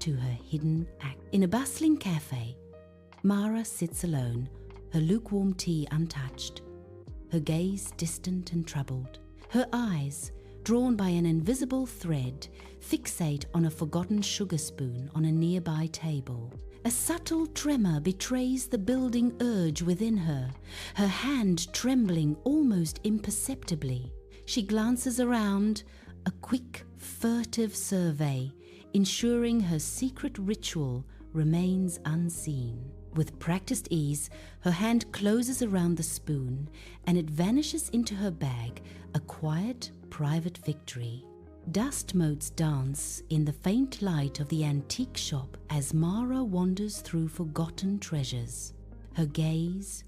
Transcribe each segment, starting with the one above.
to her hidden act. In a bustling cafe, Mara sits alone, her lukewarm tea untouched, her gaze distant and troubled. Her eyes, drawn by an invisible thread, fixate on a forgotten sugar spoon on a nearby table. A subtle tremor betrays the building urge within her, her hand trembling almost imperceptibly. She glances around, a quick, furtive survey, ensuring her secret ritual remains unseen. With practiced ease, her hand closes around the spoon and it vanishes into her bag, a quiet, private victory. Dust motes dance in the faint light of the antique shop as Mara wanders through forgotten treasures. Her gaze,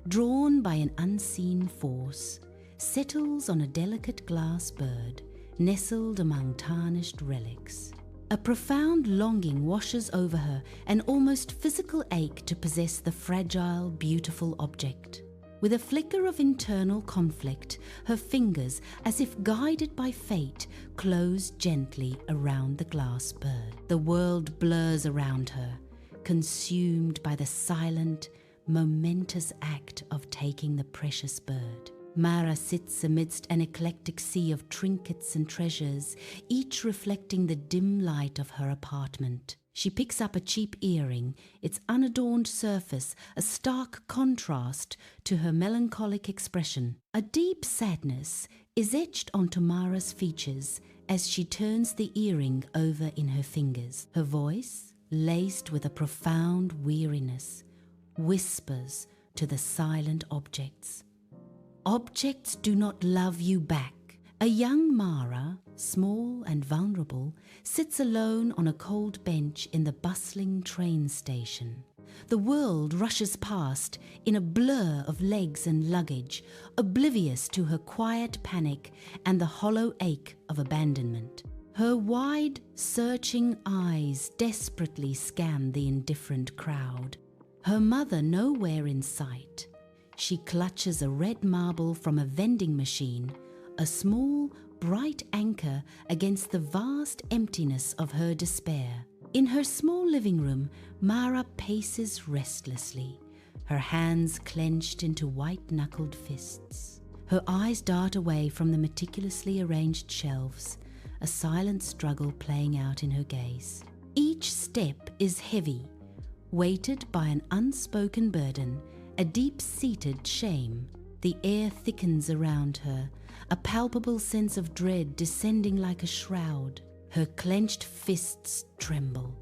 drawn by an unseen force, settles on a delicate glass bird nestled among tarnished relics. A profound longing washes over her, an almost physical ache to possess the fragile, beautiful object. With a flicker of internal conflict, her fingers, as if guided by fate, close gently around the glass bird. The world blurs around her, consumed by the silent, momentous act of taking the precious bird. Mara sits amidst an eclectic sea of trinkets and treasures, each reflecting the dim light of her apartment. She picks up a cheap earring, its unadorned surface a stark contrast to her melancholic expression. A deep sadness is etched onto Mara's features as she turns the earring over in her fingers. Her voice, laced with a profound weariness, whispers to the silent objects. Objects do not love you back. A young Mara, small and vulnerable, sits alone on a cold bench in the bustling train station. The world rushes past in a blur of legs and luggage, oblivious to her quiet panic and the hollow ache of abandonment. Her wide, searching eyes desperately scan the indifferent crowd. Her mother nowhere in sight. She clutches a red marble from a vending machine, a small, bright anchor against the vast emptiness of her despair. In her small living room, Mara paces restlessly, her hands clenched into white-knuckled fists. Her eyes dart away from the meticulously arranged shelves, a silent struggle playing out in her gaze. Each step is heavy, weighted by an unspoken burden, a deep-seated shame. The air thickens around her, a palpable sense of dread descending like a shroud. Her clenched fists tremble,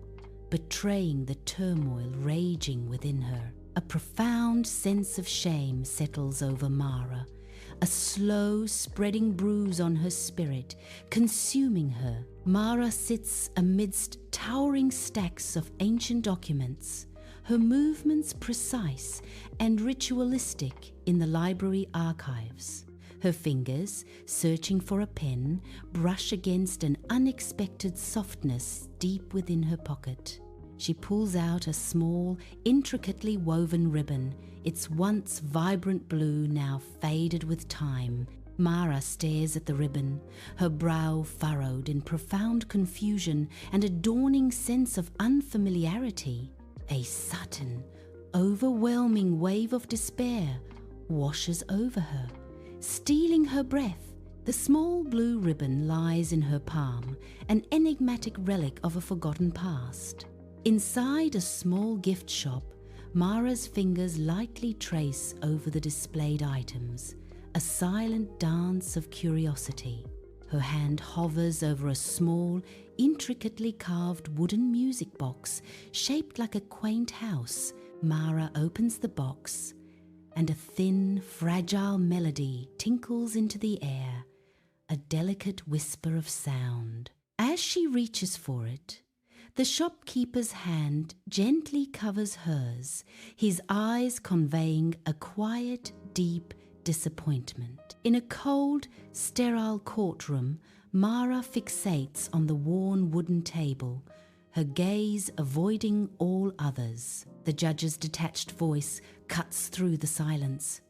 betraying the turmoil raging within her. A profound sense of shame settles over Mara, a slow, spreading bruise on her spirit, consuming her. Mara sits amidst towering stacks of ancient documents, her movements precise and ritualistic in the library archives. Her fingers, searching for a pen, brush against an unexpected softness deep within her pocket. She pulls out a small, intricately woven ribbon, its once vibrant blue now faded with time. Mara stares at the ribbon, her brow furrowed in profound confusion and a dawning sense of unfamiliarity. A sudden, overwhelming wave of despair washes over her, stealing her breath. The small blue ribbon lies in her palm, an enigmatic relic of a forgotten past. Inside a small gift shop, Mara's fingers lightly trace over the displayed items, a silent dance of curiosity. Her hand hovers over a small, intricately carved wooden music box shaped like a quaint house. Mara opens the box, and a thin, fragile melody tinkles into the air, a delicate whisper of sound. As she reaches for it, the shopkeeper's hand gently covers hers, his eyes conveying a quiet, deep disappointment. In a cold, sterile courtroom, Mara fixates on the worn wooden table, her gaze avoiding all others. The judge's detached voice cuts through the silence.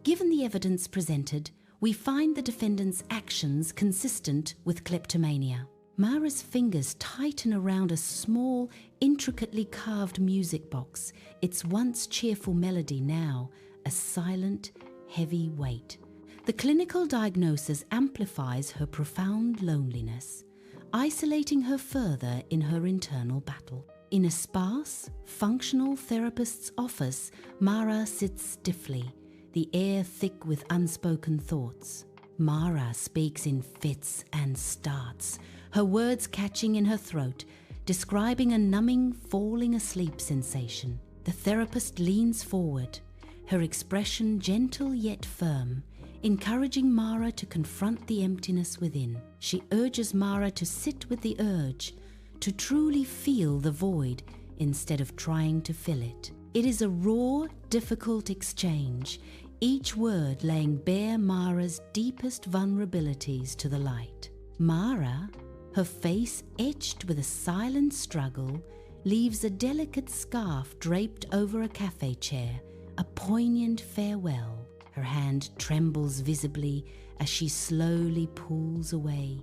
Given the evidence presented, we find the defendant's actions consistent with kleptomania. Mara's fingers tighten around a small, intricately carved music box, its once cheerful melody now a silent, heavy weight. The clinical diagnosis amplifies her profound loneliness, isolating her further in her internal battle. In a sparse, functional therapist's office, Mara sits stiffly, the air thick with unspoken thoughts. Mara speaks in fits and starts, her words catching in her throat, describing a numbing, falling asleep sensation. The therapist leans forward, her expression gentle yet firm, encouraging Mara to confront the emptiness within. She urges Mara to sit with the urge, to truly feel the void instead of trying to fill it. It is a raw, difficult exchange, each word laying bare Mara's deepest vulnerabilities to the light. Mara, her face etched with a silent struggle, leaves a delicate scarf draped over a cafe chair, a poignant farewell. Her hand trembles visibly as she slowly pulls away,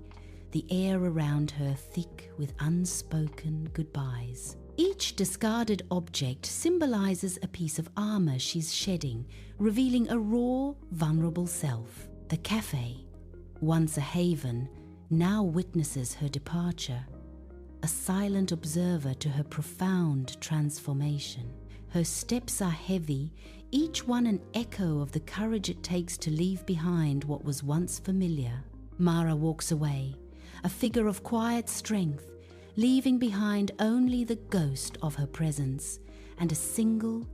the air around her thick with unspoken goodbyes. Each discarded object symbolizes a piece of armor she's shedding, revealing a raw, vulnerable self. The cafe, once a haven, now witnesses her departure, a silent observer to her profound transformation. Her steps are heavy, each one an echo of the courage it takes to leave behind what was once familiar. Mara walks away, a figure of quiet strength, leaving behind only the ghost of her presence and a single,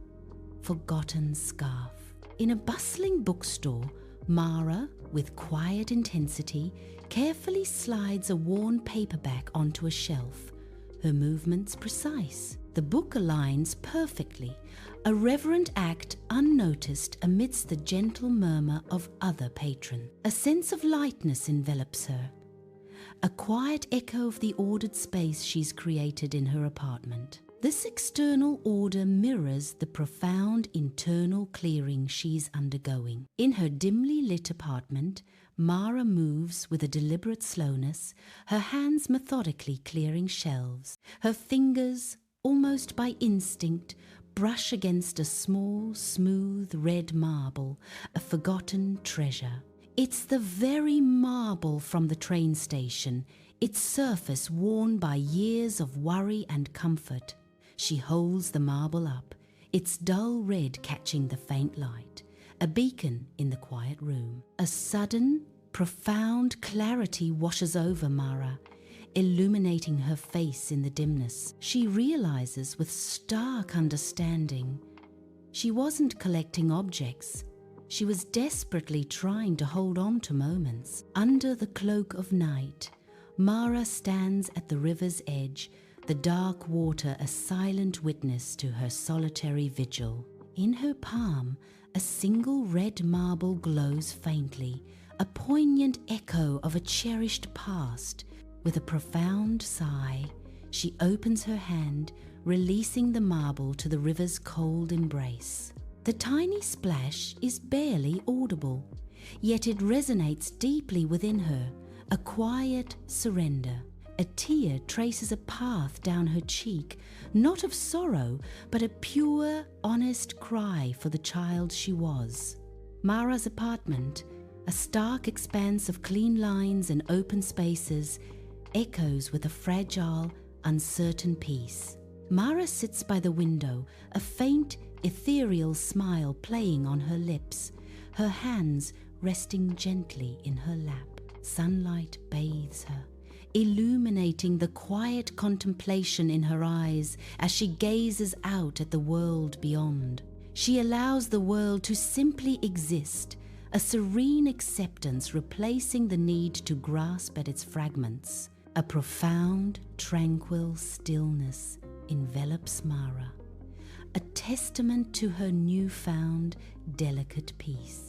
forgotten scarf. In a bustling bookstore, Mara, with quiet intensity, carefully slides a worn paperback onto a shelf, her movements precise. The book aligns perfectly, a reverent act unnoticed amidst the gentle murmur of other patrons. A sense of lightness envelops her, a quiet echo of the ordered space she's created in her apartment. This external order mirrors the profound internal clearing she's undergoing. In her dimly lit apartment, Mara moves with a deliberate slowness, her hands methodically clearing shelves. Her fingers, almost by instinct, brush against a small, smooth red marble, a forgotten treasure. It's the very marble from the train station, its surface worn by years of worry and comfort. She holds the marble up, its dull red catching the faint light, a beacon in the quiet room. A sudden, profound clarity washes over Mara, illuminating her face in the dimness. She realizes with stark understanding she wasn't collecting objects. She was desperately trying to hold on to moments. Under the cloak of night, Mara stands at the river's edge, the dark water a silent witness to her solitary vigil. In her palm, a single red marble glows faintly, a poignant echo of a cherished past. With a profound sigh, she opens her hand, releasing the marble to the river's cold embrace. The tiny splash is barely audible, yet it resonates deeply within her, a quiet surrender. A tear traces a path down her cheek, not of sorrow, but a pure, honest cry for the child she was. Mara's apartment, a stark expanse of clean lines and open spaces, echoes with a fragile, uncertain peace. Mara sits by the window, a faint, ethereal smile playing on her lips, her hands resting gently in her lap. Sunlight bathes her, illuminating the quiet contemplation in her eyes as she gazes out at the world beyond. She allows the world to simply exist, a serene acceptance replacing the need to grasp at its fragments. A profound, tranquil stillness envelops Mara, a testament to her newfound, delicate peace.